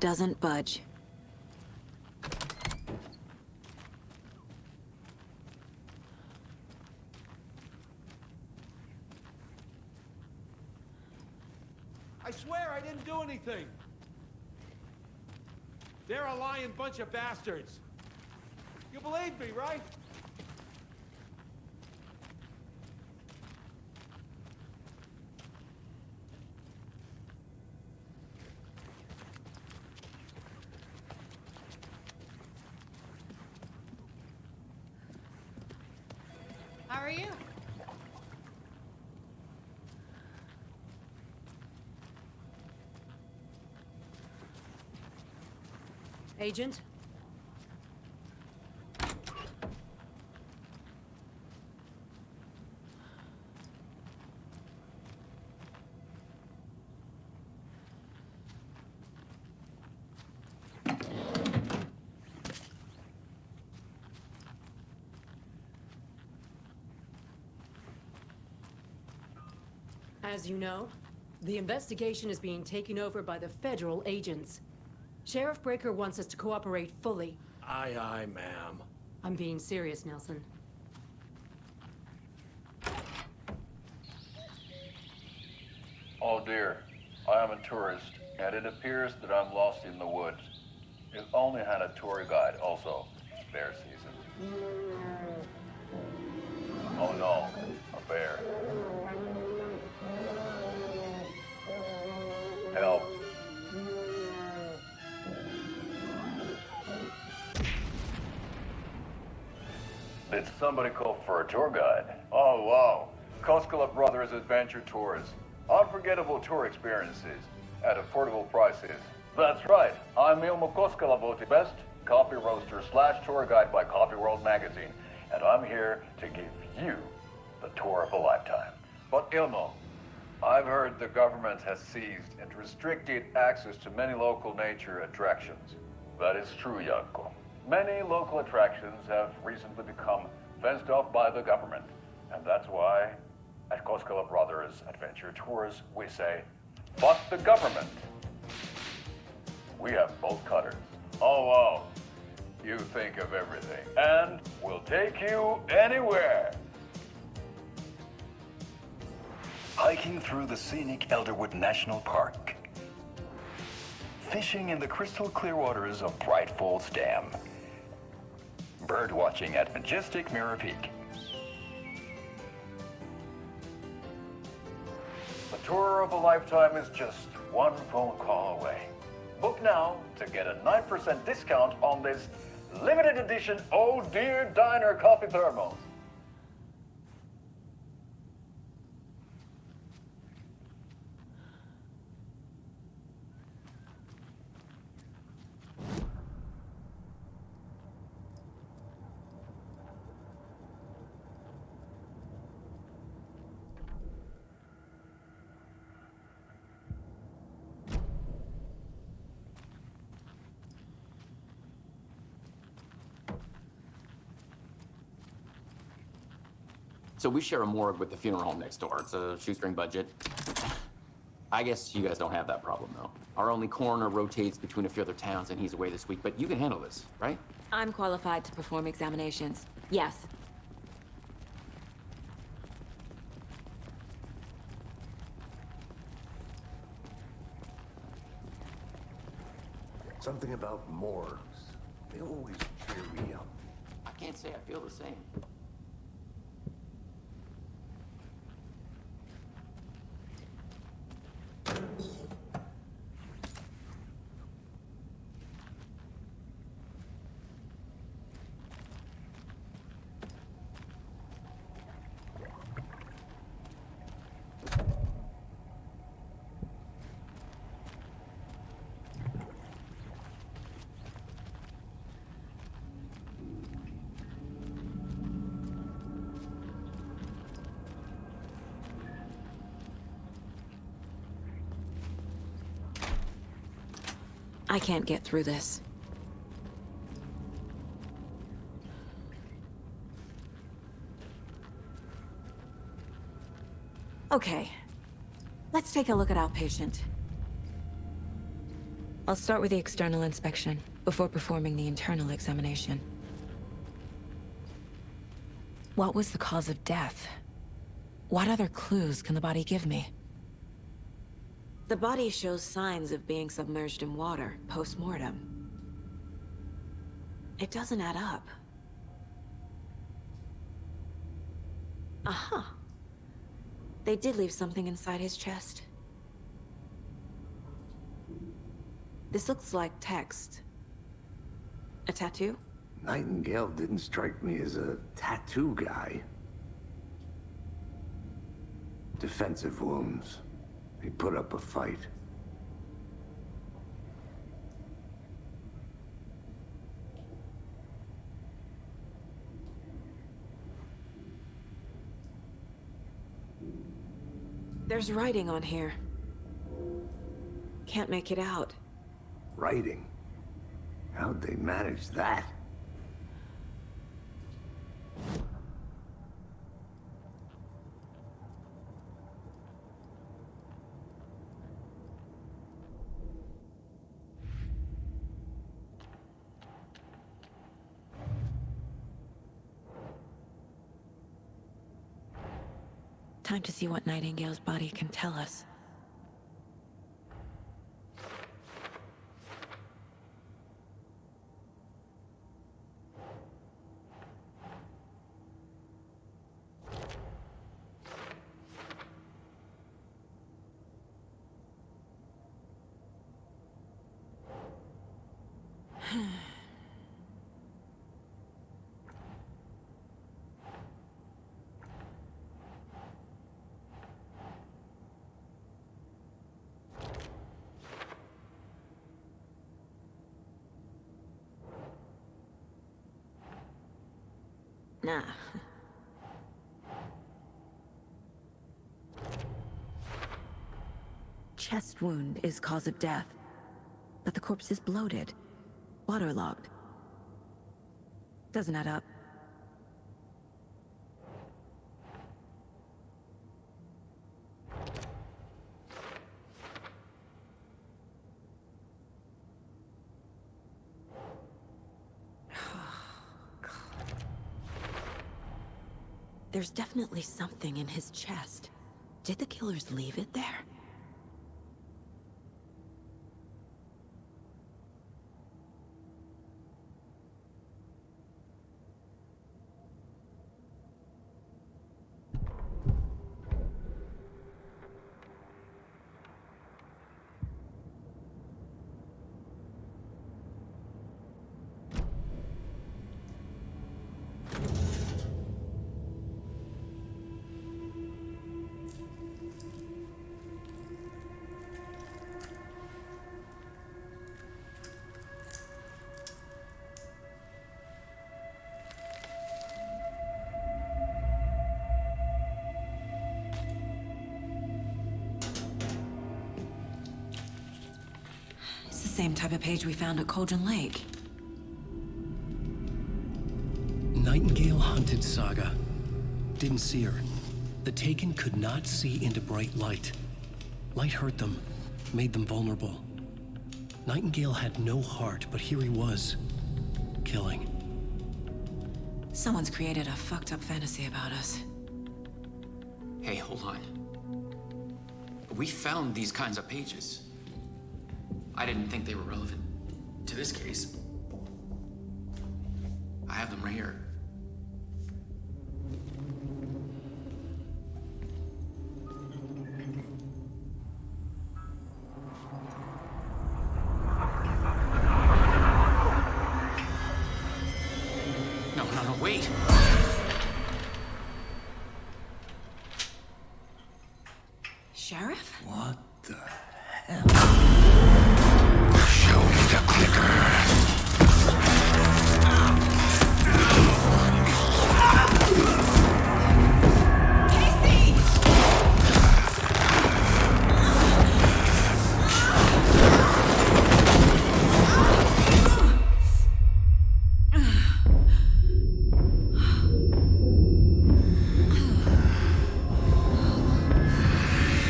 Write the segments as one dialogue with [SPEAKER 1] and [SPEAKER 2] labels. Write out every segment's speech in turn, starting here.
[SPEAKER 1] doesn't budge.
[SPEAKER 2] I swear I didn't do anything. They're a lying bunch of bastards. You believe me, right?
[SPEAKER 3] How are you?
[SPEAKER 4] Agent? As you know, the investigation is being taken over by the federal agents. Sheriff Breaker wants us to cooperate fully.
[SPEAKER 2] Aye, aye, ma'am.
[SPEAKER 4] I'm being serious, Nelson.
[SPEAKER 5] Oh dear, I am a tourist, and it appears that I'm lost in the woods. If only had a tour guide also. Bear season. Oh no, a bear. Help. Did somebody call for a tour guide? Oh wow, Koskela Brothers Adventure Tours. Unforgettable tour experiences at affordable prices. That's right, I'm Ilmo Koskela, best coffee roaster / tour guide by Coffee World magazine, and I'm here to give you the tour of a lifetime. But Ilmo, I've heard the government has seized and restricted access to many local nature attractions. That is true, Janko. Many local attractions have recently become fenced off by the government, and that's why at Koskela Brothers Adventure Tours we say, fuck the government. We have bolt cutters. Oh wow, you think of everything, and we'll take you anywhere. Hiking through the scenic Elderwood National Park. Fishing in the crystal clear waters of Bright Falls Dam. Bird watching at majestic Mirror Peak. The tour of a lifetime is just one phone call away. Book now to get a 9% discount on this limited edition Oh Dear Diner coffee thermos.
[SPEAKER 6] So we share a morgue with the funeral home next door. It's a shoestring budget. I guess you guys don't have that problem, though. Our only coroner rotates between a few other towns, and he's away this week, but you can handle this, right?
[SPEAKER 1] I'm qualified to perform examinations. Yes.
[SPEAKER 7] Something about morgues. They always cheer me up.
[SPEAKER 6] I can't say I feel the same.
[SPEAKER 1] I can't get through this. Okay. Let's take a look at outpatient. I'll start with the external inspection, before performing the internal examination. What was the cause of death? What other clues can the body give me? The body shows signs of being submerged in water, post-mortem. It doesn't add up. Aha. They did leave something inside his chest. This looks like text. A tattoo?
[SPEAKER 7] Nightingale didn't strike me as a tattoo guy. Defensive wounds. He put up a fight.
[SPEAKER 1] There's writing on here. Can't make it out.
[SPEAKER 7] Writing? How'd they manage that?
[SPEAKER 1] Time to see what Nightingale's body can tell us. Nah. Chest wound is cause of death, but the corpse is bloated, waterlogged. Doesn't add up. There's definitely something in his chest. Did the killers leave it there? Same type of page we found at Cauldron Lake.
[SPEAKER 8] Nightingale hunted Saga. Didn't see her. The Taken could not see into bright light. Light hurt them, made them vulnerable. Nightingale had no heart, but here he was, killing.
[SPEAKER 1] Someone's created a fucked up fantasy about us.
[SPEAKER 6] Hey, hold on. We found these kinds of pages. I didn't think they were relevant to this case. I have them right here. No, wait.
[SPEAKER 1] Sheriff?
[SPEAKER 7] What the hell?
[SPEAKER 9] Show me the clicker.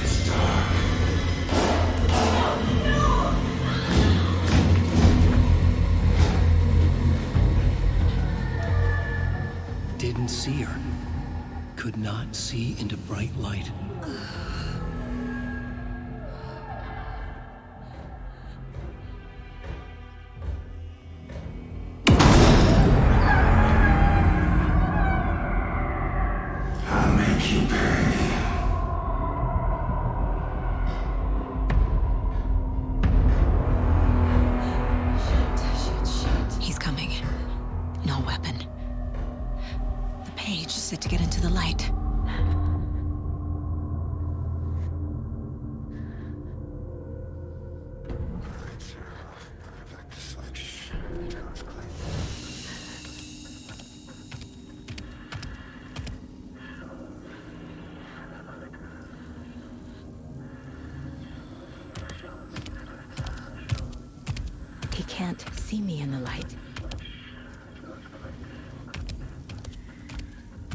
[SPEAKER 9] Start.
[SPEAKER 8] could not see into bright light.
[SPEAKER 9] I'll make you pay.
[SPEAKER 1] He's coming. No weapon. The page set to get into the light. He can't see me in the light.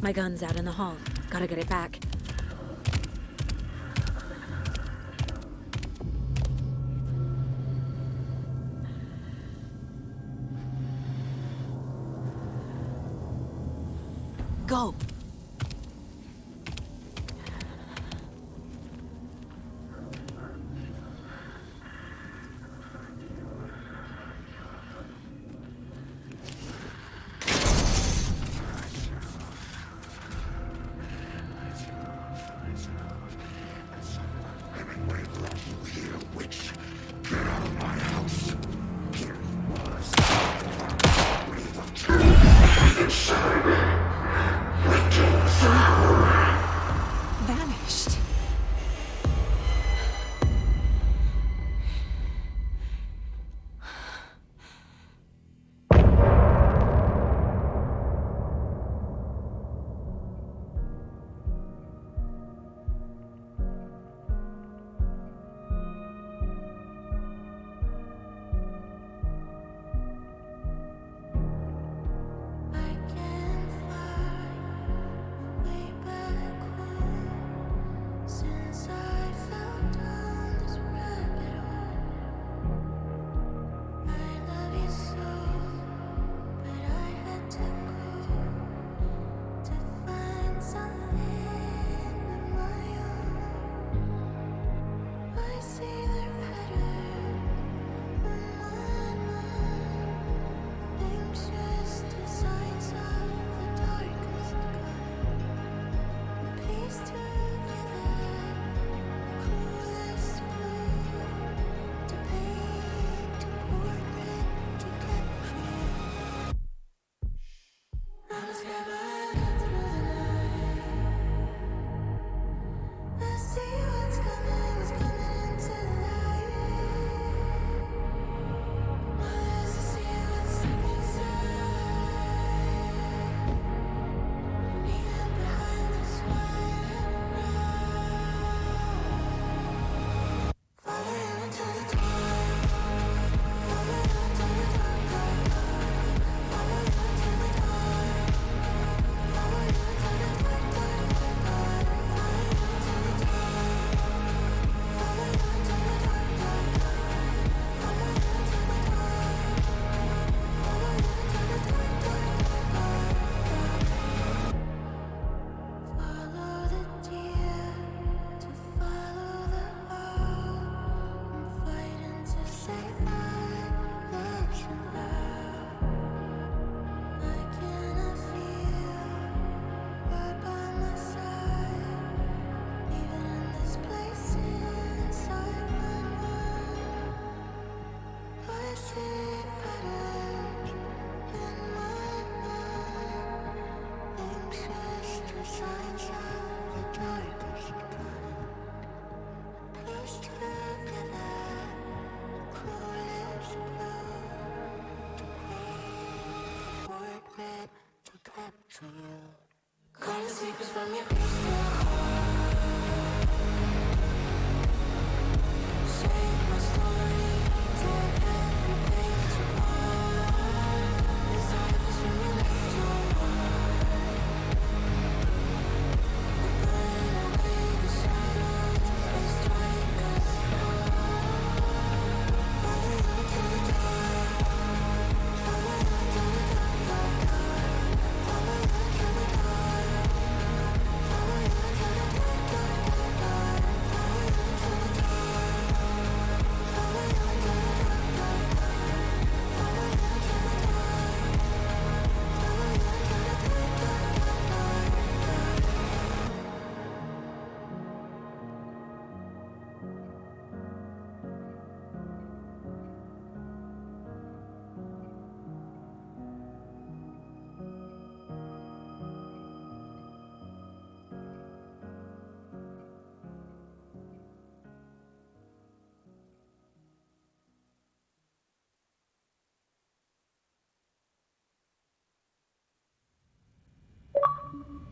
[SPEAKER 1] My gun's out in the hall. Gotta get it back. Go! Vanished.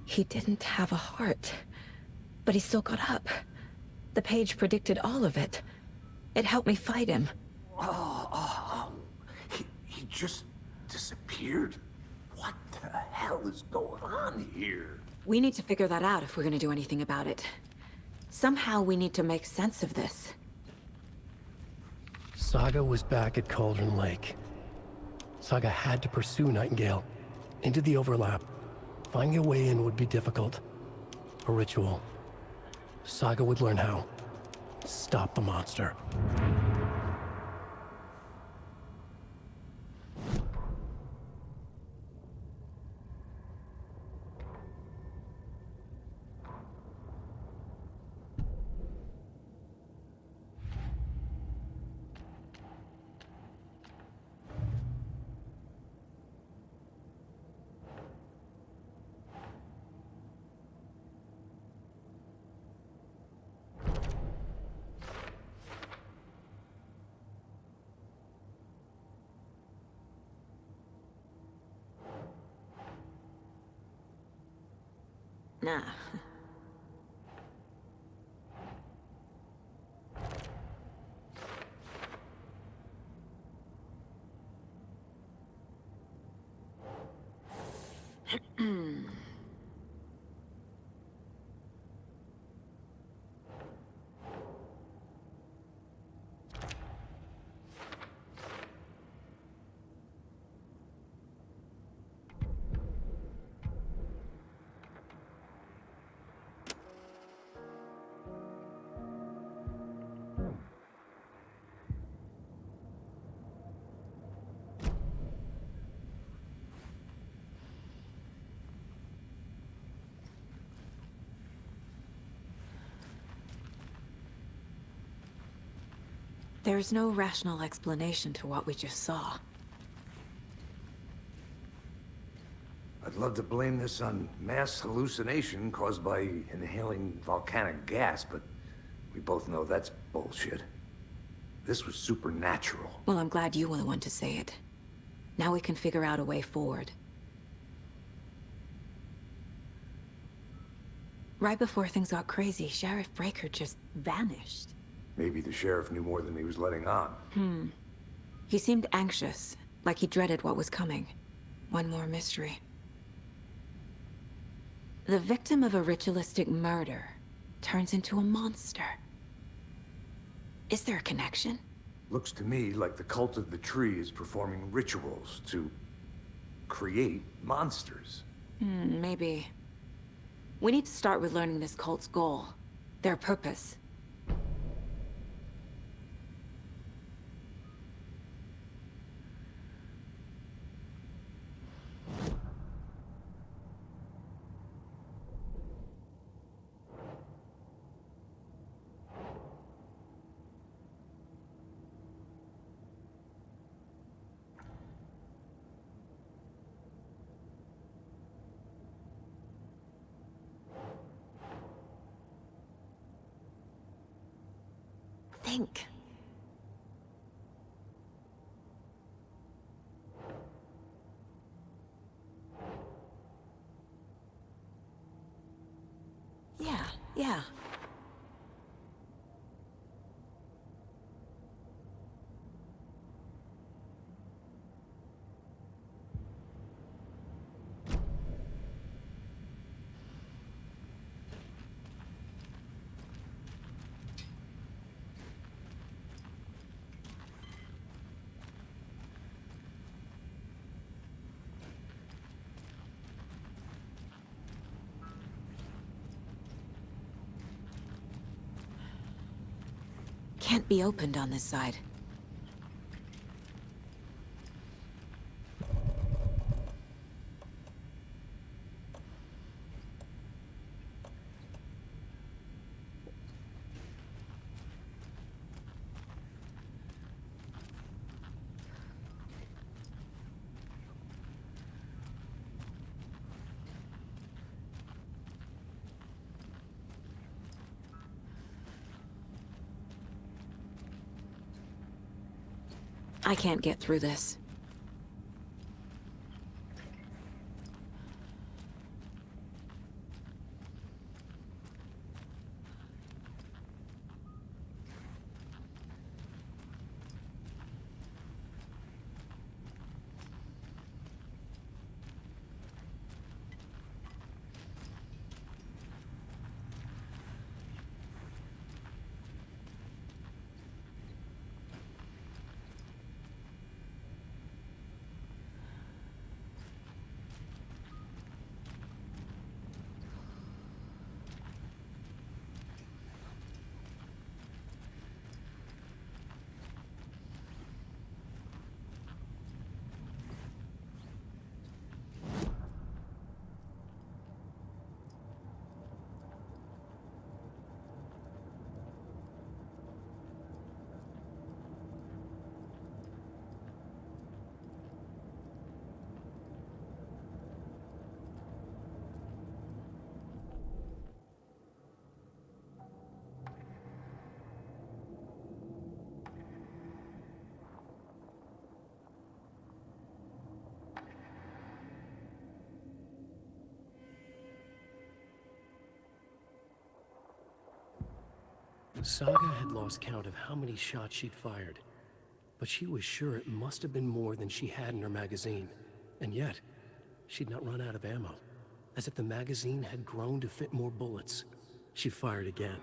[SPEAKER 1] He didn't have a heart, but he still got up. The page predicted all of it. It helped me fight him.
[SPEAKER 7] He just disappeared? What the hell is going on here?
[SPEAKER 1] We need to figure that out if we're gonna do anything about it. Somehow we need to make sense of this.
[SPEAKER 8] Saga was back at Cauldron Lake. Saga had to pursue Nightingale into the overlap. Finding a way in would be difficult. A ritual. Saga would learn how. Stop the monster.
[SPEAKER 1] Nah. There's no rational explanation to what we just saw.
[SPEAKER 7] I'd love to blame this on mass hallucination caused by inhaling volcanic gas, but we both know that's bullshit. This was supernatural.
[SPEAKER 1] Well, I'm glad you were the one to say it. Now we can figure out a way forward. Right before things got crazy, Sheriff Breaker just vanished.
[SPEAKER 7] Maybe the sheriff knew more than he was letting on.
[SPEAKER 1] He seemed anxious, like he dreaded what was coming. One more mystery. The victim of a ritualistic murder turns into a monster. Is there a connection?
[SPEAKER 7] Looks to me like the cult of the tree is performing rituals to create monsters.
[SPEAKER 1] Maybe. We need to start with learning this cult's goal. Their purpose. Think. Yeah. Can't be opened on this side. I can't get through this.
[SPEAKER 8] Saga had lost count of how many shots she'd fired, but she was sure it must have been more than she had in her magazine. And yet, she'd not run out of ammo. As if the magazine had grown to fit more bullets. She fired again.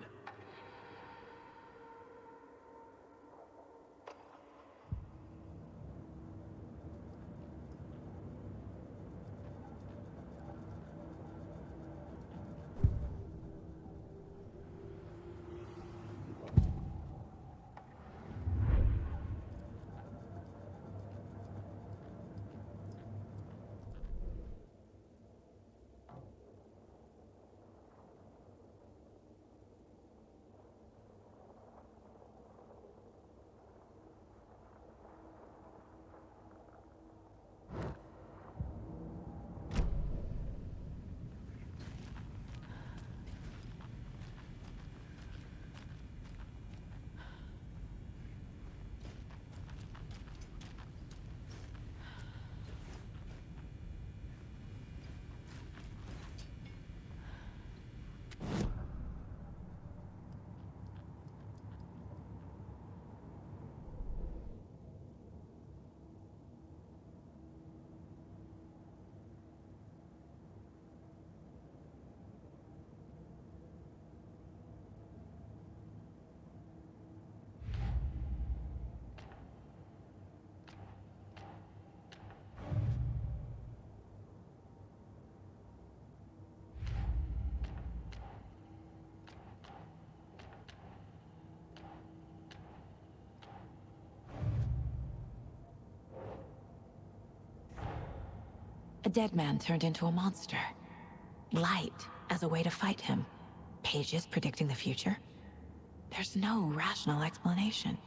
[SPEAKER 1] A dead man turned into a monster. Light as a way to fight him. Pages predicting the future. There's no rational explanation.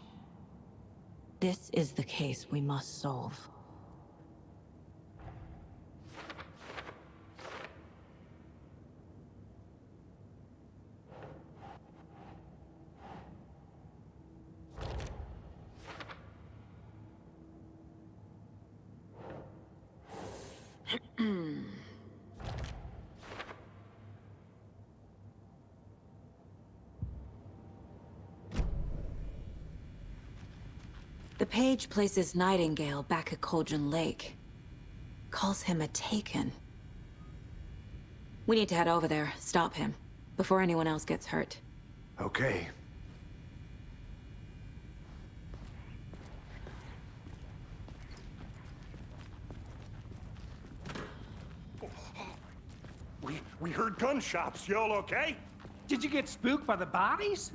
[SPEAKER 1] This is the case we must solve. The page places Nightingale back at Cauldron Lake. Calls him a Taken. We need to head over there, stop him, before anyone else gets hurt.
[SPEAKER 7] Okay.
[SPEAKER 10] We heard gunshots. Y'all okay?
[SPEAKER 2] Did you get spooked by the bodies?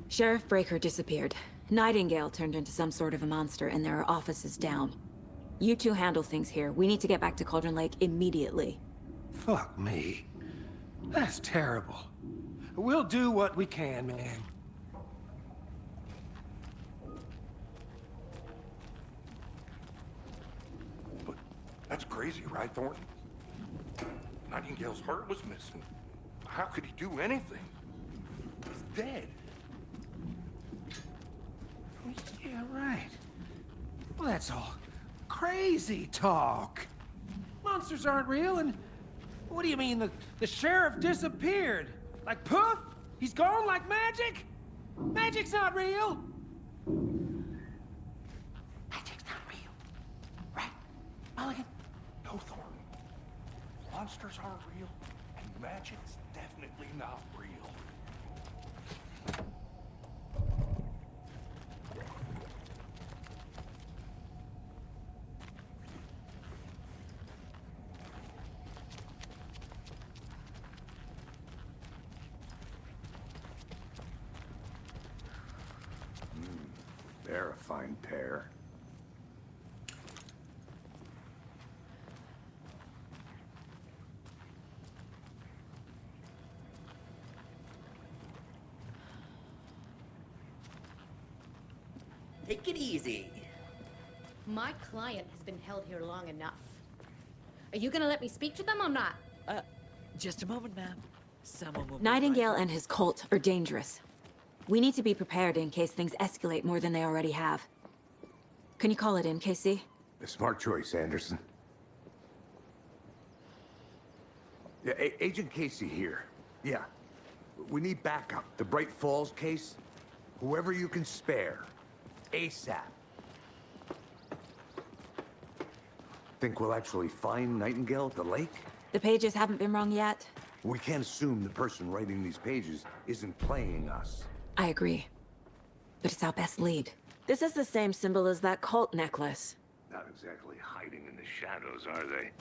[SPEAKER 1] Sheriff Breaker disappeared. Nightingale turned into some sort of a monster, and there are offices down. You two handle things here. We need to get back to Cauldron Lake immediately.
[SPEAKER 2] Fuck me. That's terrible. We'll do what we can, man.
[SPEAKER 10] But that's crazy, right, Thornton? Nightingale's heart was missing. How could he do anything? He's dead.
[SPEAKER 2] Yeah, right. Well, that's all crazy talk. Monsters aren't real, and what do you mean the sheriff disappeared? Like poof? He's gone like magic? Magic's not real. Magic's not real. Right, Mulligan?
[SPEAKER 10] No, Thornton. Monsters aren't real, and magic's definitely not real.
[SPEAKER 7] They're a fine pair.
[SPEAKER 11] Take it easy.
[SPEAKER 3] My client has been held here long enough. Are you gonna let me speak to them or not?
[SPEAKER 11] Just a moment, ma'am. Someone will be
[SPEAKER 1] Nightingale and his cult are dangerous. We need to be prepared in case things escalate more than they already have. Can you call it in, KC?
[SPEAKER 7] A smart choice, Anderson. Yeah, Agent Casey here. Yeah. We need backup. The Bright Falls case? Whoever you can spare. ASAP. Think we'll actually find Nightingale at the lake?
[SPEAKER 1] The pages haven't been wrong yet.
[SPEAKER 7] We can't assume the person writing these pages isn't playing us.
[SPEAKER 1] I agree. But it's our best lead. This is the same symbol as that cult necklace.
[SPEAKER 7] Not exactly hiding in the shadows, are they?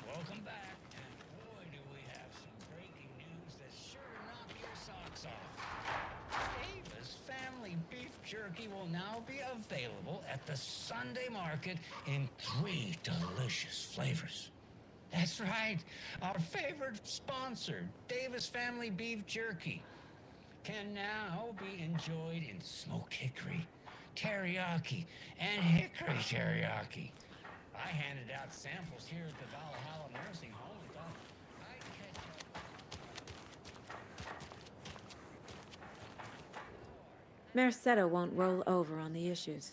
[SPEAKER 12] Welcome back, and boy do we have some breaking news that's sure to knock your socks off. Davis Family Beef Jerky will now be available at the Sunday market in 3 delicious flavors. That's right, our favorite sponsor, Davis Family Beef Jerky, can now be enjoyed in smoked hickory, teriyaki, and hickory teriyaki. I handed out samples here at the Valhalla Nursing Home and thought I'd catch up.
[SPEAKER 1] Merced won't roll over on the issues.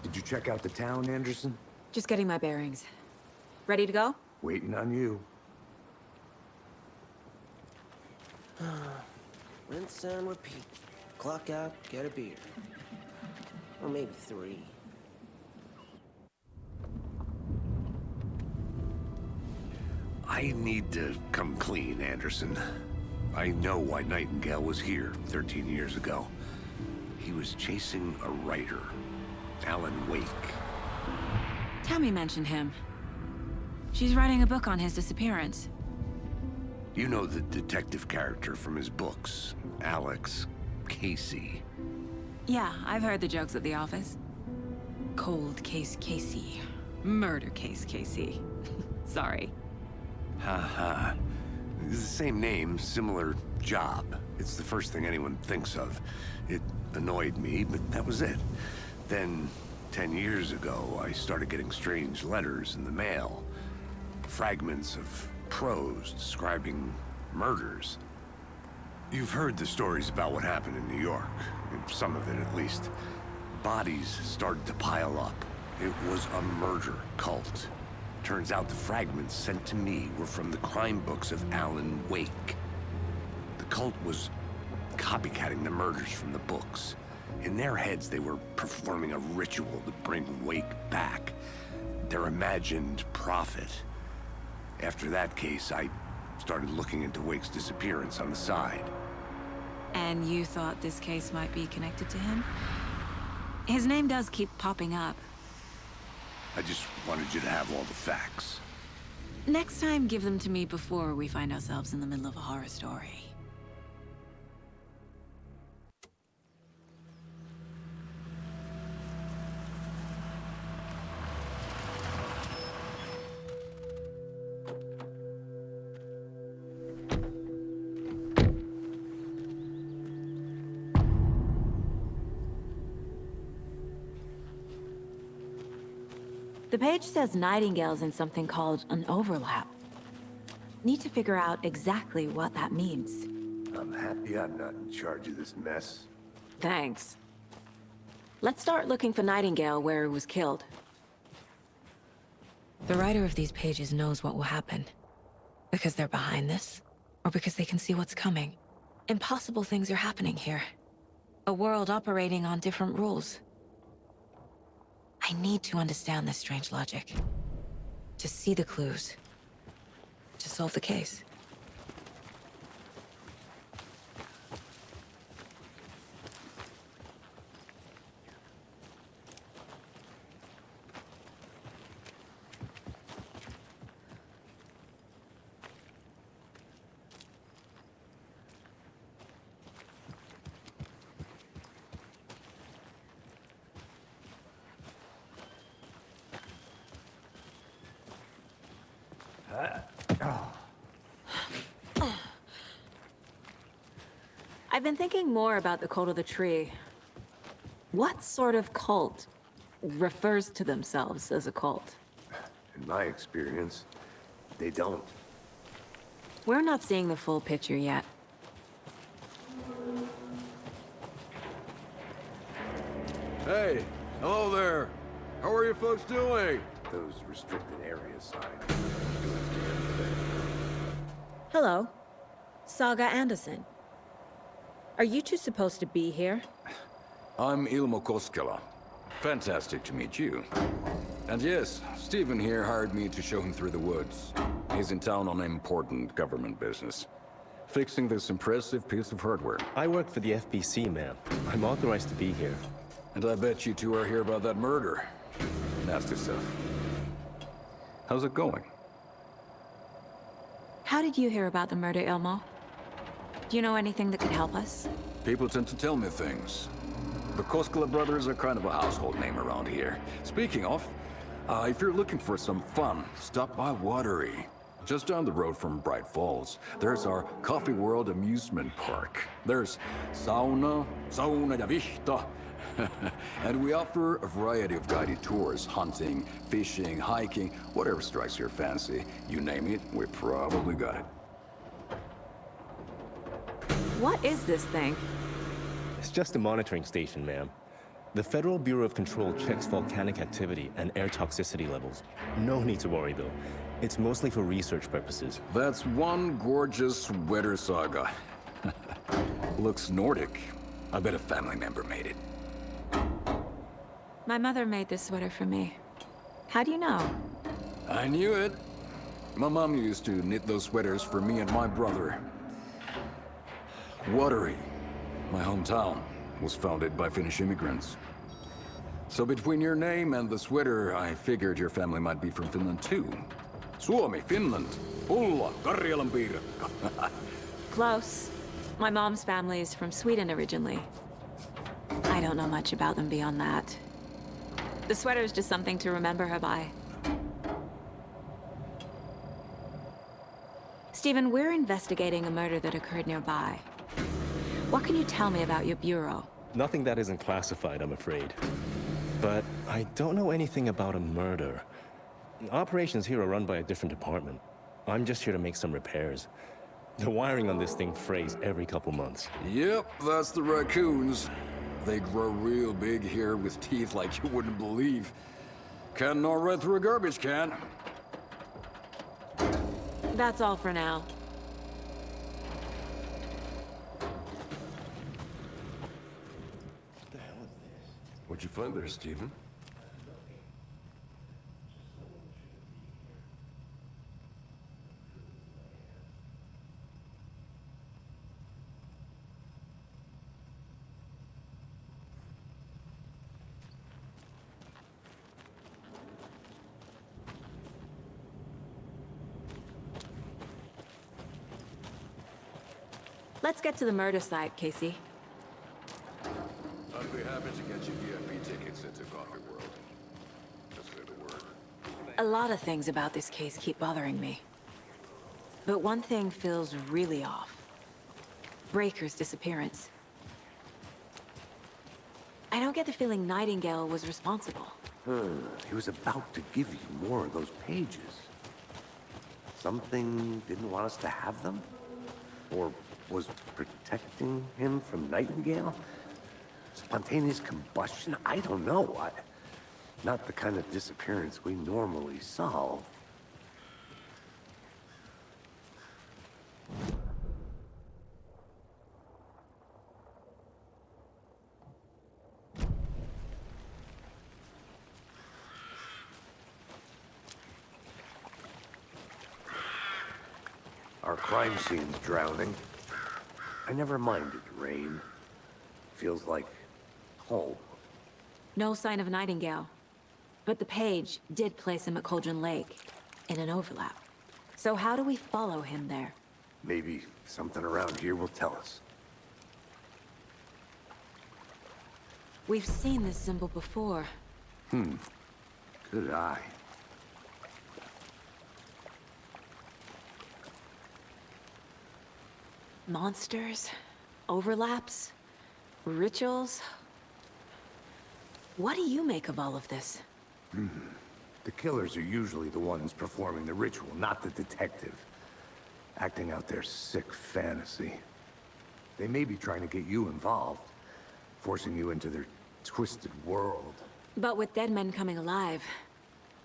[SPEAKER 7] Did you check out the town, Anderson?
[SPEAKER 1] Just getting my bearings. Ready to go?
[SPEAKER 7] Waiting on you.
[SPEAKER 11] Rinse and repeat. Clock out, get a beer. Or maybe 3.
[SPEAKER 7] I need to come clean, Anderson. I know why Nightingale was here 13 years ago. He was chasing a writer, Alan Wake.
[SPEAKER 1] Tammy mentioned him. She's writing a book on his disappearance.
[SPEAKER 7] You know the detective character from his books, Alex Casey.
[SPEAKER 1] Yeah, I've heard the jokes at the office. Cold case Casey. Murder case Casey. Sorry.
[SPEAKER 7] Ha. It's the same name, similar job. It's the first thing anyone thinks of. It annoyed me, but that was it. Then, 10 years ago, I started getting strange letters in the mail. Fragments of prose describing murders. You've heard the stories about what happened in New York. Some of it, at least. Bodies started to pile up. It was a murder cult. Turns out the fragments sent to me were from the crime books of Alan Wake. The cult was copycatting the murders from the books. In their heads, they were performing a ritual to bring Wake back. Their imagined prophet. After that case, I started looking into Wake's disappearance on the side.
[SPEAKER 1] And you thought this case might be connected to him? His name does keep popping up.
[SPEAKER 7] I just wanted you to have all the facts.
[SPEAKER 1] Next time, give them to me before we find ourselves in the middle of a horror story. The page says Nightingale's in something called an overlap. Need to figure out exactly what that means.
[SPEAKER 7] I'm happy I'm not in charge of this mess.
[SPEAKER 1] Thanks. Let's start looking for Nightingale where he was killed. The writer of these pages knows what will happen. Because they're behind this, or because they can see what's coming. Impossible things are happening here. A world operating on different rules. I need to understand this strange logic. To see the clues. To solve the case. I've been thinking more about the cult of the tree. What sort of cult refers to themselves as a cult?
[SPEAKER 7] In my experience, they don't.
[SPEAKER 1] We're not seeing the full picture yet.
[SPEAKER 13] Hey, hello there. How are you folks doing?
[SPEAKER 7] Those restricted area signs.
[SPEAKER 1] Hello. Saga Anderson. Are you two supposed to be here?
[SPEAKER 13] I'm Ilmo Koskela. Fantastic to meet you. And yes, Stephen here hired me to show him through the woods. He's in town on important government business. Fixing this impressive piece of hardware.
[SPEAKER 14] I work for the FBC, ma'am. I'm authorized to be here.
[SPEAKER 13] And I bet you two are here about that murder. Nasty stuff. How's it going?
[SPEAKER 1] How did you hear about the murder, Ilmo? Do you know anything that could help us?
[SPEAKER 13] People tend to tell me things. The Koskela brothers are kind of a household name around here. Speaking of, if you're looking for some fun, stop by Watery. Just down the road from Bright Falls, there's our Coffee World amusement park. There's sauna ja vihta. And we offer a variety of guided tours, hunting, fishing, hiking, whatever strikes your fancy. You name it, we probably got it.
[SPEAKER 1] What is this thing?
[SPEAKER 14] It's just a monitoring station, ma'am. The Federal Bureau of Control checks volcanic activity and air toxicity levels. No need to worry, though. It's mostly for research purposes.
[SPEAKER 13] That's one gorgeous weather saga. Looks Nordic. I bet a family member made it.
[SPEAKER 1] My mother made this sweater for me. How do you know?
[SPEAKER 13] I knew it. My mom used to knit those sweaters for me and my brother. Watery, my hometown, was founded by Finnish immigrants. So between your name and the sweater, I figured your family might be from Finland too. Suomi, Finland, Ulla, Karjalan piirakka.
[SPEAKER 1] Close. My mom's family is from Sweden originally. I don't know much about them beyond that. The sweater is just something to remember her by. Stephen, we're investigating a murder that occurred nearby. What can you tell me about your bureau?
[SPEAKER 14] Nothing that isn't classified, I'm afraid. But I don't know anything about a murder. Operations here are run by a different department. I'm just here to make some repairs. The wiring on this thing frays every couple months.
[SPEAKER 13] Yep, that's the raccoons. They grow real big here with teeth like you wouldn't believe. Can't gnaw right through a garbage can.
[SPEAKER 1] That's all for now.
[SPEAKER 13] What'd you find there, Stephen?
[SPEAKER 1] Let's get to the murder site, Casey.
[SPEAKER 13] I'd be happy to get you VIP tickets into Coffee World. Just say the word.
[SPEAKER 1] A lot of things about this case keep bothering me. But one thing feels really off. Breaker's disappearance. I don't get the feeling Nightingale was responsible.
[SPEAKER 7] He was about to give you more of those pages. Something didn't want us to have them? Or was protecting him from Nightingale? Spontaneous combustion? I don't know. Not the kind of disappearance we normally solve. Our crime scene's drowning. I never minded rain. Feels like home.
[SPEAKER 1] No sign of Nightingale. But the page did place him at Cauldron Lake, in an overlap. So how do we follow him there?
[SPEAKER 7] Maybe something around here will tell us.
[SPEAKER 1] We've seen this symbol before.
[SPEAKER 7] Good eye.
[SPEAKER 1] Monsters, overlaps, rituals. What do you make of all of this?
[SPEAKER 7] The killers are usually the ones performing the ritual, not the detective. Acting out their sick fantasy. They may be trying to get you involved, forcing you into their twisted world.
[SPEAKER 1] But with dead men coming alive,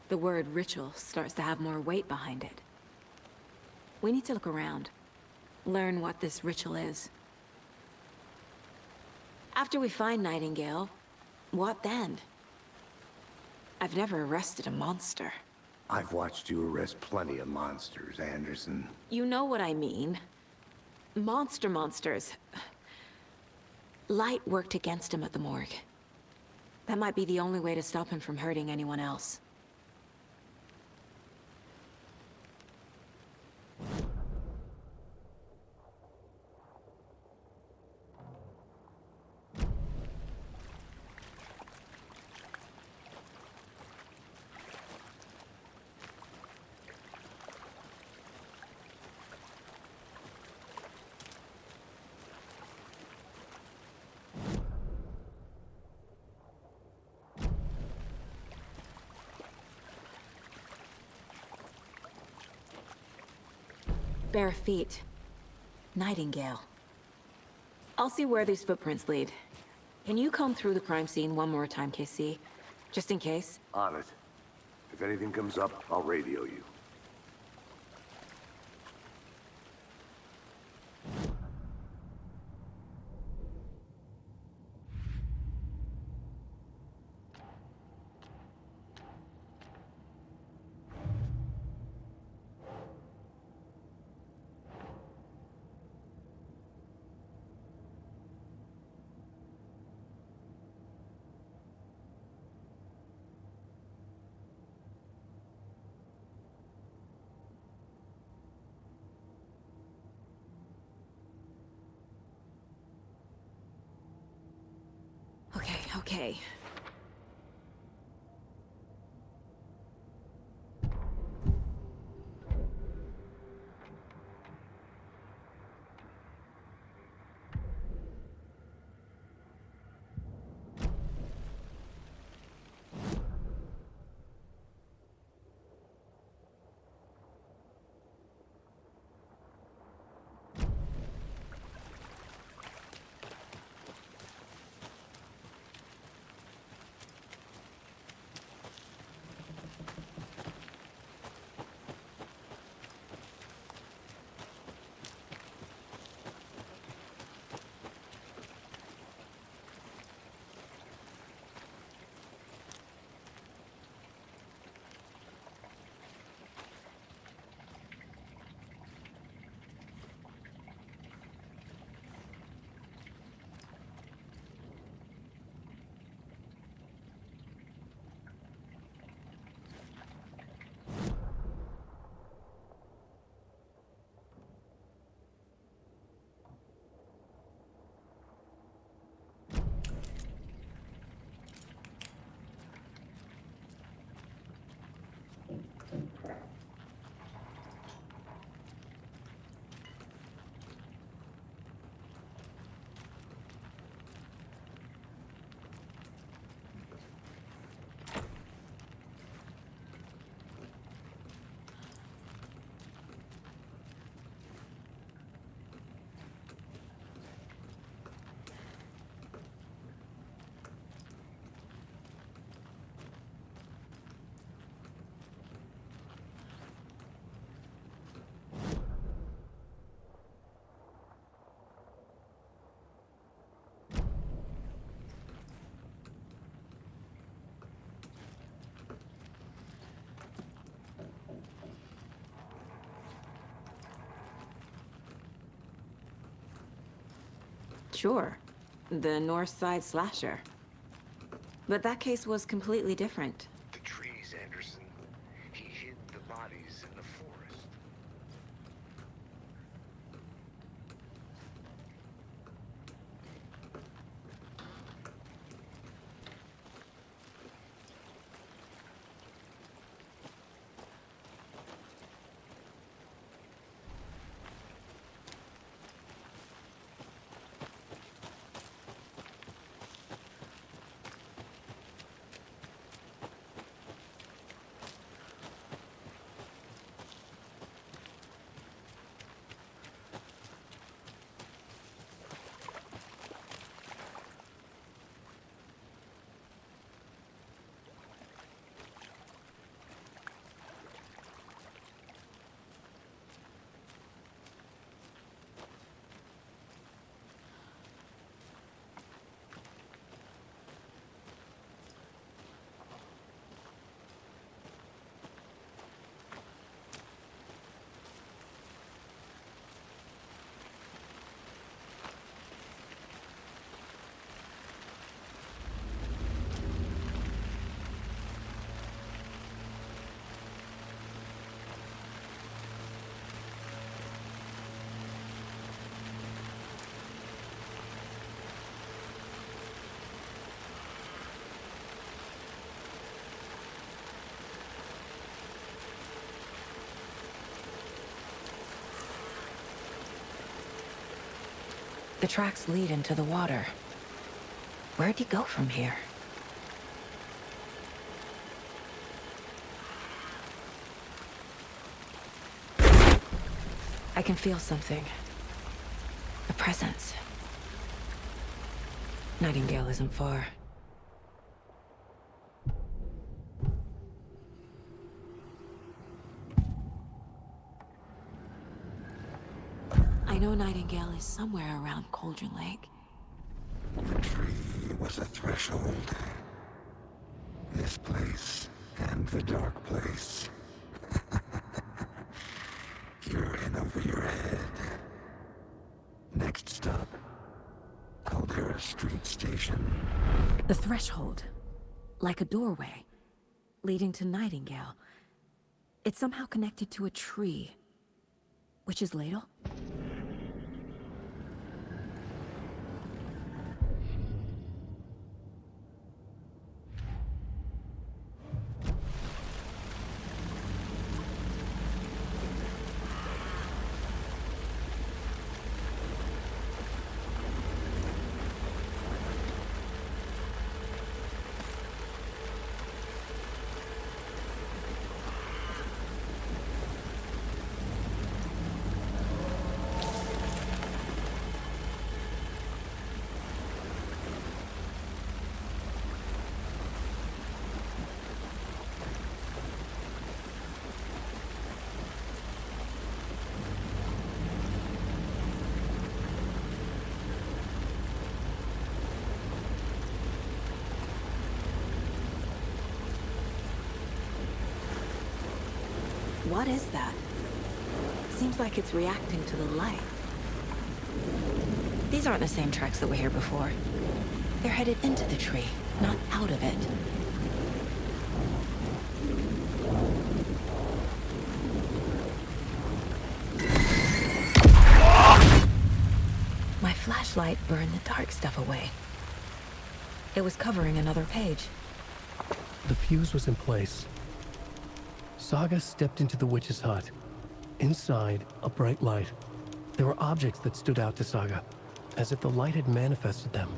[SPEAKER 1] the word ritual starts to have more weight behind it. We need to look around. Learn what this ritual is. After we find Nightingale, what then? I've never arrested a monster.
[SPEAKER 7] I've watched you arrest plenty of monsters, Anderson.
[SPEAKER 1] You know what I mean. Monsters. Light worked against him at the morgue. That might be the only way to stop him from hurting anyone else. Bare feet. Nightingale. I'll see where these footprints lead. Can you comb through the crime scene one more time, KC? Just in case?
[SPEAKER 7] On it. If anything comes up, I'll radio you.
[SPEAKER 1] Okay. Sure. The North Side slasher. But that case was completely different.
[SPEAKER 7] The trees, Anderson. He hid the bodies in the forest.
[SPEAKER 1] The tracks lead into the water. Where'd he go from here? I can feel something. A presence. Nightingale isn't far. I know Nightingale is somewhere around Cauldron Lake.
[SPEAKER 9] The tree was a threshold. This place and the dark place. You're in over your head. Next stop, Caldera Street Station.
[SPEAKER 1] The threshold. Like a doorway. Leading to Nightingale. It's somehow connected to a tree. Witch's Ladle? What is that? Seems like it's reacting to the light. These aren't the same tracks that were here before. They're headed into the tree, not out of it. My flashlight burned the dark stuff away. It was covering another page.
[SPEAKER 8] The fuse was in place. Saga stepped into the witch's hut. Inside, a bright light. There were objects that stood out to Saga, as if the light had manifested them.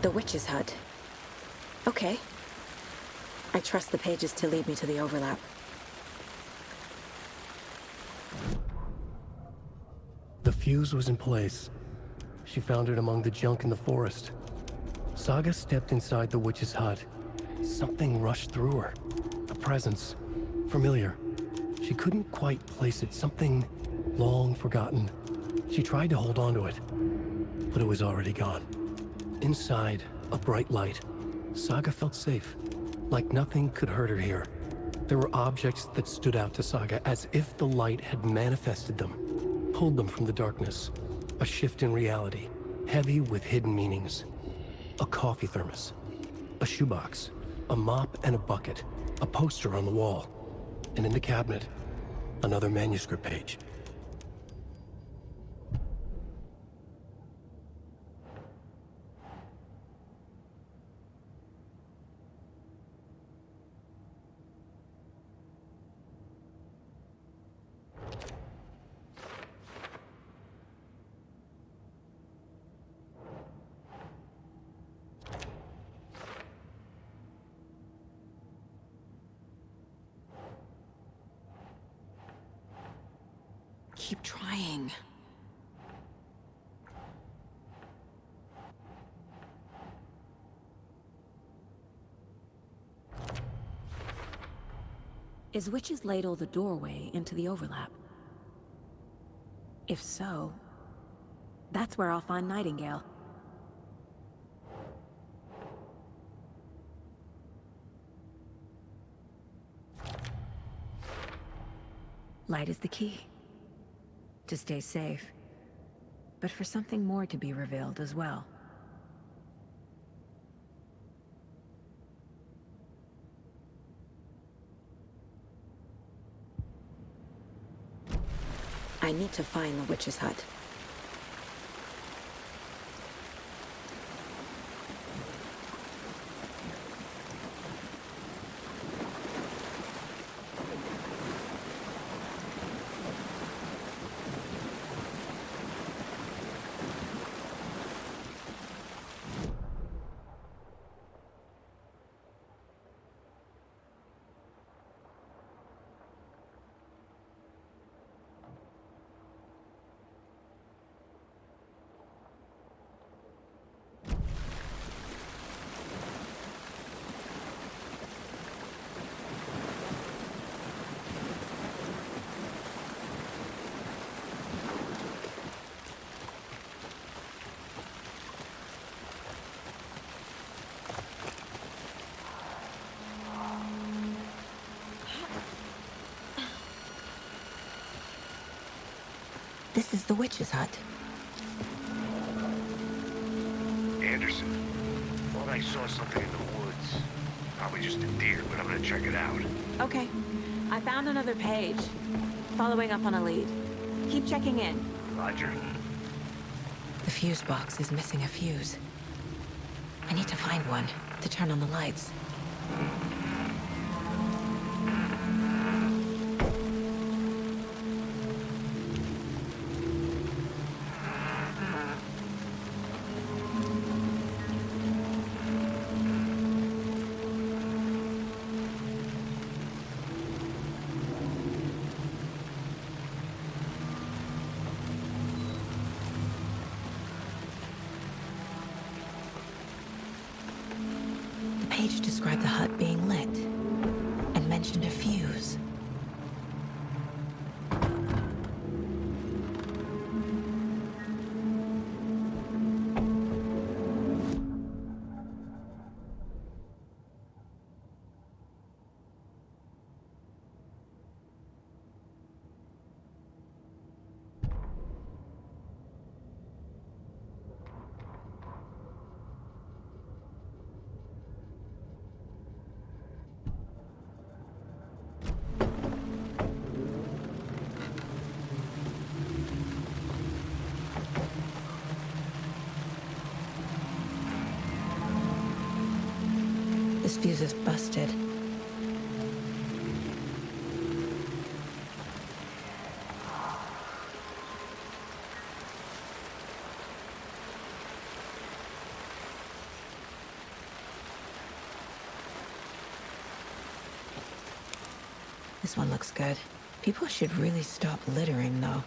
[SPEAKER 1] The witch's hut. Okay. I trust the pages to lead me to the overlap.
[SPEAKER 8] The fuse was in place. She found it among the junk in the forest. Saga stepped inside the witch's hut. Something rushed through her. A presence. Familiar. She couldn't quite place it. Something long forgotten. She tried to hold on to it, but it was already gone. Inside, a bright light. Saga felt safe, like nothing could hurt her here. There were objects that stood out to Saga as if the light had manifested them, pulled them from the darkness. A shift in reality, heavy with hidden meanings. A coffee thermos, a shoebox, a mop and a bucket, a poster on the wall, and in the cabinet, another manuscript page.
[SPEAKER 1] Keep trying. Is Witch's Ladle the doorway into the overlap? If so, that's where I'll find Nightingale. Light is the key. To stay safe, but for something more to be revealed as well. I need to find the witch's hut. This is the witch's hut.
[SPEAKER 9] Anderson, thought I saw something in the woods. Probably just a deer, but I'm gonna check it out.
[SPEAKER 1] Okay. I found another page. Following up on a lead. Keep checking in.
[SPEAKER 9] Roger.
[SPEAKER 1] The fuse box is missing a fuse. I need to find one to turn on the lights. The page described the hut being lit, and mentioned a fuse. This fuse is busted. This one looks good. People should really stop littering, though.